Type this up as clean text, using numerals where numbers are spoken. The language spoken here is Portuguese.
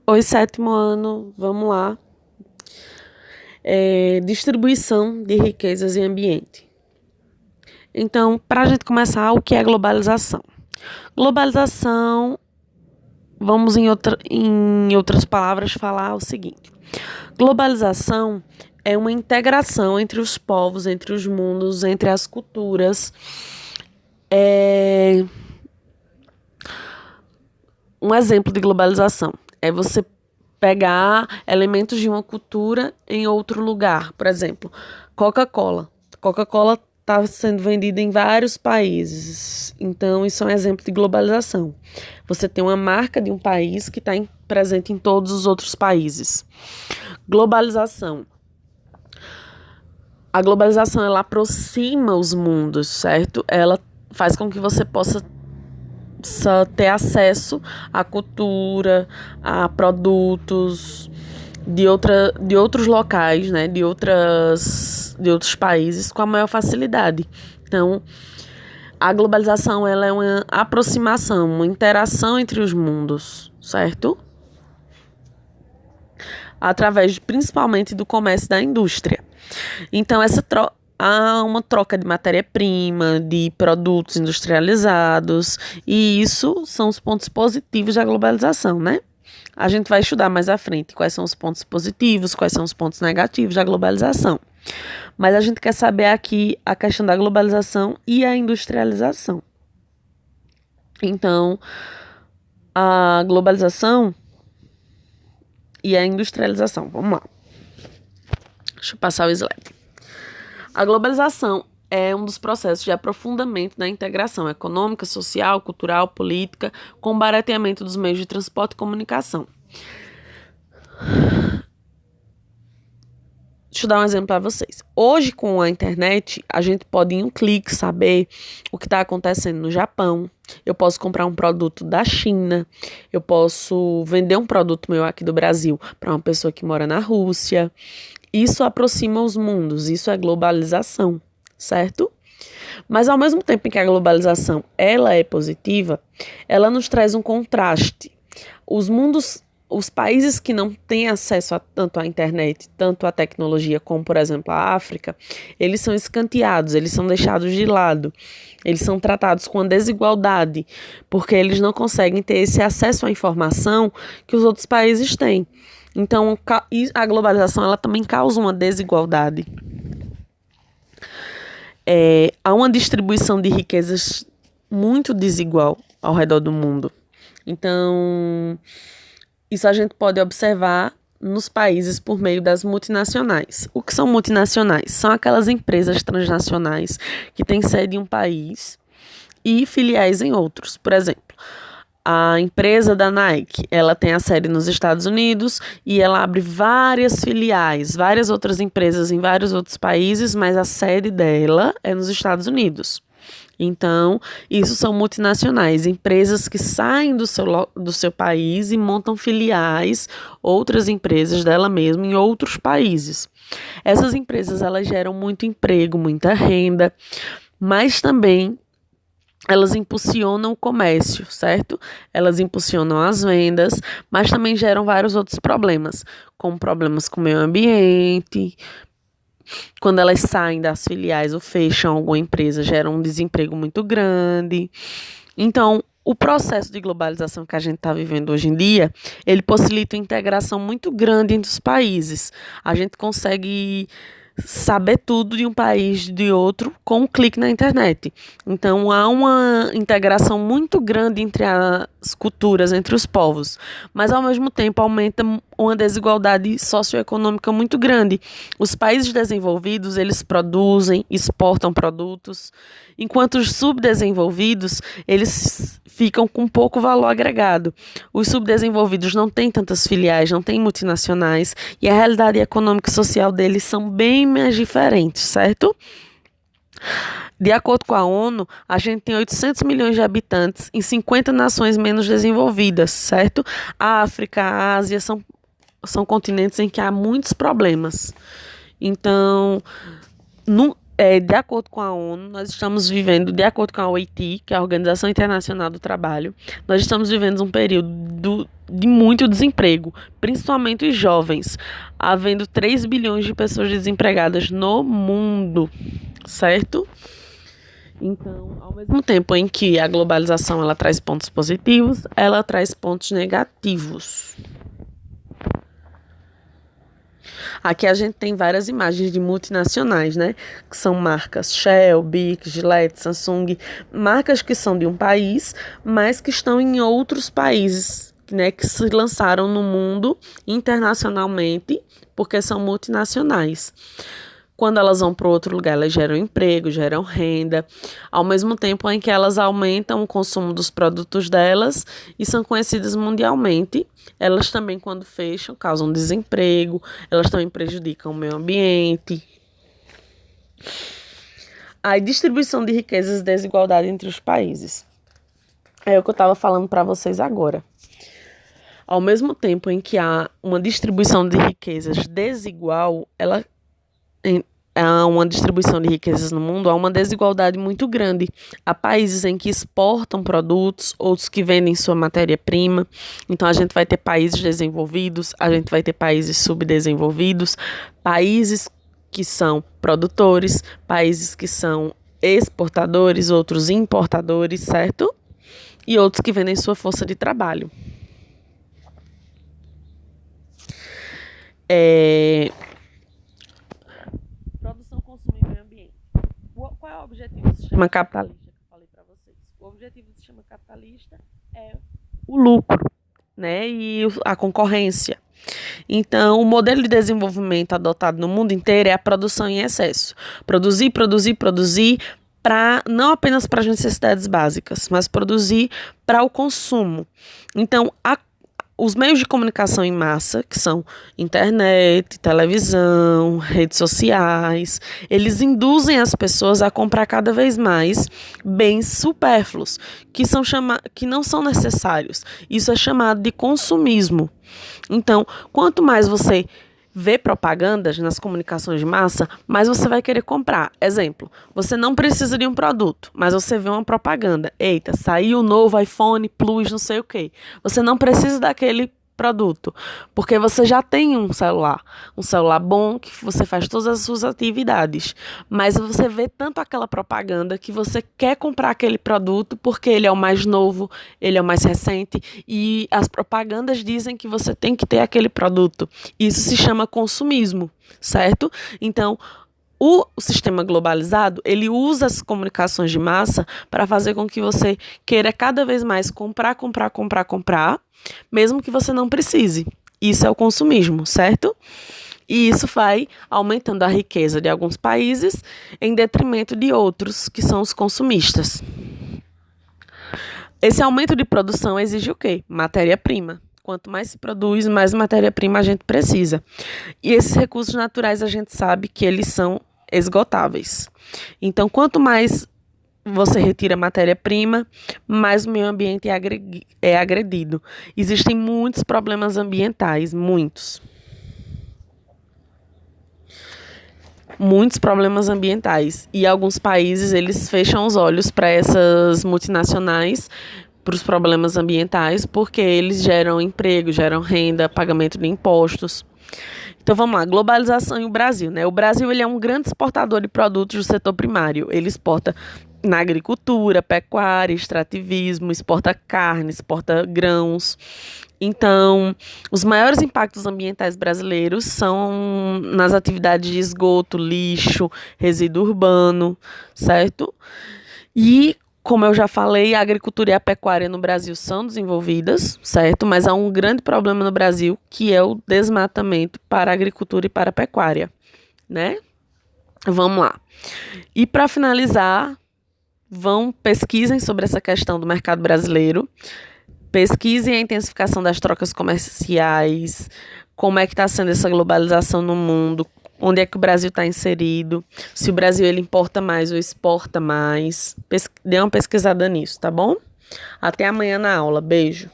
Oi, sétimo ano, vamos lá. Distribuição de riquezas e ambiente. Então, para a gente começar, o que é globalização? Globalização, vamos em outras palavras falar o seguinte: globalização é uma integração entre os povos, entre os mundos, entre as culturas. Um exemplo de globalização é você pegar elementos de uma cultura em outro lugar. Por exemplo, Coca-Cola. Coca-Cola está sendo vendida em vários países. Então, isso é um exemplo de globalização. Você tem uma marca de um país que está presente em todos os outros países. Globalização. A globalização, ela aproxima os mundos, certo? Ela faz com que você possa ter acesso à cultura, a produtos de outros locais, né, de outros países com a maior facilidade. Então, a globalização ela é uma aproximação, uma interação entre os mundos, certo? Através principalmente do comércio e da indústria. Então, há uma troca de matéria-prima, de produtos industrializados, e isso são os pontos positivos da globalização, né? A gente vai estudar mais à frente quais são os pontos positivos, quais são os pontos negativos da globalização. Mas a gente quer saber aqui a questão da globalização e a industrialização. Então, a globalização e a industrialização. Vamos lá. Deixa eu passar o slide. A globalização é um dos processos de aprofundamento da integração econômica, social, cultural, política, com barateamento dos meios de transporte e comunicação. Deixa eu dar um exemplo para vocês. Hoje, com a internet, a gente pode, em um clique, saber o que está acontecendo no Japão. Eu posso comprar um produto da China. Eu posso vender um produto meu aqui do Brasil para uma pessoa que mora na Rússia. Isso aproxima os mundos. Isso é globalização, certo? Mas, ao mesmo tempo em que a globalização ela é positiva, ela nos traz um contraste. Os países que não têm acesso tanto à internet, tanto à tecnologia, como, por exemplo, a África, eles são escanteados, eles são deixados de lado, eles são tratados com a desigualdade, porque eles não conseguem ter esse acesso à informação que os outros países têm. Então, a globalização ela também causa uma desigualdade. Há uma distribuição de riquezas muito desigual ao redor do mundo. Então, isso a gente pode observar nos países por meio das multinacionais. O que são multinacionais? São aquelas empresas transnacionais que têm sede em um país e filiais em outros. Por exemplo, a empresa da Nike, ela tem a sede nos Estados Unidos e ela abre várias filiais, várias outras empresas em vários outros países, mas a sede dela é nos Estados Unidos. Então, isso são multinacionais, empresas que saem do seu país e montam filiais, outras empresas dela mesma em outros países. Essas empresas, elas geram muito emprego, muita renda, mas também elas impulsionam o comércio, certo? Elas impulsionam as vendas, mas também geram vários outros problemas, como problemas com o meio ambiente. Quando elas saem das filiais ou fecham alguma empresa, gera um desemprego muito grande. Então, o processo de globalização que a gente está vivendo hoje em dia, ele possibilita uma integração muito grande entre os países. A gente consegue saber tudo de um país de outro com um clique na internet. Então, há uma integração muito grande entre as culturas, entre os povos, mas ao mesmo tempo aumenta uma desigualdade socioeconômica muito grande. Os países desenvolvidos, eles produzem, exportam produtos, enquanto os subdesenvolvidos, eles ficam com pouco valor agregado. Os subdesenvolvidos não têm tantas filiais, não têm multinacionais, e a realidade econômica e social deles são bem mais diferentes, certo? De acordo com a ONU, a gente tem 800 milhões de habitantes em 50 nações menos desenvolvidas, certo? A África, a Ásia são continentes em que há muitos problemas. Então, De acordo com a ONU, nós estamos vivendo, de acordo com a OIT, que é a Organização Internacional do Trabalho, nós estamos vivendo um período de muito desemprego, principalmente os jovens, havendo 3 bilhões de pessoas desempregadas no mundo, certo? Então, ao mesmo tempo em que a globalização ela traz pontos positivos, ela traz pontos negativos. Aqui a gente tem várias imagens de multinacionais, né? Que são marcas Shell, Bic, Gillette, Samsung, marcas que são de um país, mas que estão em outros países, né? Que se lançaram no mundo internacionalmente, porque são multinacionais. Quando elas vão para outro lugar, elas geram emprego, geram renda, ao mesmo tempo em que elas aumentam o consumo dos produtos delas e são conhecidas mundialmente. Elas também, quando fecham, causam desemprego, elas também prejudicam o meio ambiente. A distribuição de riquezas e desigualdade entre os países. É o que eu estava falando para vocês agora. Ao mesmo tempo em que há uma distribuição de riquezas desigual, há uma distribuição de riquezas no mundo, há uma desigualdade muito grande. Há países em que exportam produtos, outros que vendem sua matéria-prima. Então, a gente vai ter países desenvolvidos, a gente vai ter países subdesenvolvidos, países que são produtores, países que são exportadores, outros importadores, certo? E outros que vendem sua força de trabalho. Produção, consumo e meio ambiente. Qual é o objetivo do sistema capitalista que eu falei para vocês? O objetivo do sistema capitalista é o lucro, né? E a concorrência. Então, o modelo de desenvolvimento adotado no mundo inteiro é a produção em excesso. Produzir, não apenas para as necessidades básicas, mas produzir para o consumo. Então, os meios de comunicação em massa, que são internet, televisão, redes sociais, eles induzem as pessoas a comprar cada vez mais bens supérfluos, que não são necessários. Isso é chamado de consumismo. Então, quanto mais você vê propagandas nas comunicações de massa, mais você vai querer comprar. Exemplo, você não precisa de um produto, mas você vê uma propaganda. Eita, saiu o novo iPhone Plus, não sei o quê. Você não precisa daquele produto, porque você já tem um celular bom que você faz todas as suas atividades, mas você vê tanto aquela propaganda que você quer comprar aquele produto porque ele é o mais novo, ele é o mais recente e as propagandas dizem que você tem que ter aquele produto. Isso se chama consumismo, certo? Então, o sistema globalizado, ele usa as comunicações de massa para fazer com que você queira cada vez mais comprar, mesmo que você não precise. Isso é o consumismo, certo? E isso vai aumentando a riqueza de alguns países em detrimento de outros, que são os consumistas. Esse aumento de produção exige o quê? Matéria-prima. Quanto mais se produz, mais matéria-prima a gente precisa. E esses recursos naturais a gente sabe que eles são esgotáveis. Então, quanto mais você retira matéria-prima, mais o meio ambiente é agredido. Existem muitos problemas ambientais, muitos problemas ambientais. E alguns países, eles fecham os olhos para essas multinacionais, para os problemas ambientais, porque eles geram emprego, geram renda, pagamento de impostos. Então vamos lá, globalização e o Brasil, né? O Brasil ele é um grande exportador de produtos do setor primário. Ele exporta na agricultura, pecuária, extrativismo, exporta carne, exporta grãos. Então, os maiores impactos ambientais brasileiros são nas atividades de esgoto, lixo, resíduo urbano, certo? E, como eu já falei, a agricultura e a pecuária no Brasil são desenvolvidas, certo? Mas há um grande problema no Brasil, que é o desmatamento para a agricultura e para a pecuária, né? Vamos lá. E para finalizar, pesquisem sobre essa questão do mercado brasileiro, pesquisem a intensificação das trocas comerciais, como é que está sendo essa globalização no mundo, onde é que o Brasil está inserido, se o Brasil ele importa mais ou exporta mais. Dê uma pesquisada nisso, tá bom? Até amanhã na aula. Beijo.